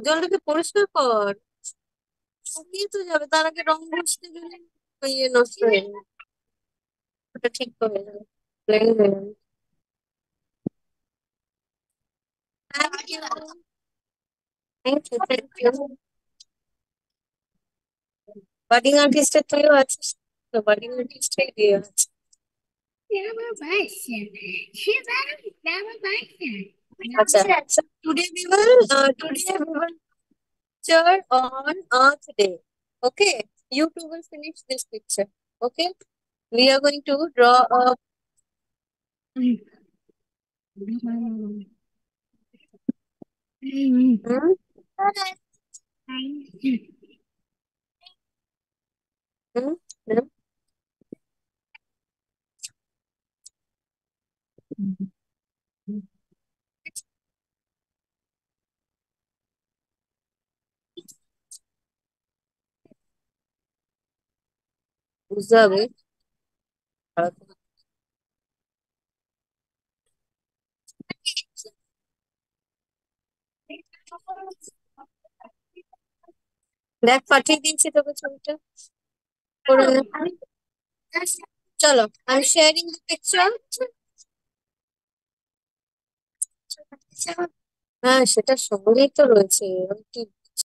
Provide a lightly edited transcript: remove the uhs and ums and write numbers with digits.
জলটাকে পরিষ্কার কর, শুকিয়ে তো যাবে, তার আগে রং ঘষতে গেলে ইয়ে নষ্ট হয়ে যাবে। ওটা ঠিক করে যাবে, প্লেন হয়ে যাবে। Thank you, thank you, thank you. Budding আর্টিস্টের তুইও আছিস তো, বাডিং আর্টিস্টই দিয়ে আছে। আচ্ছা, today we will picture on Earth Day. Okay, you two will finish this picture. Okay, we are going to draw a. Hmm? Hmm? Hmm? বুঝতে হবে। দেখ, পাঠিয়ে দিয়েছি তোকে ছবিটা, করে নে। চলো, আমি শেয়ারিং দ্য পিকচার। হ্যাঁ, সেটা সঙ্গেই তো রয়েছে, আমি কি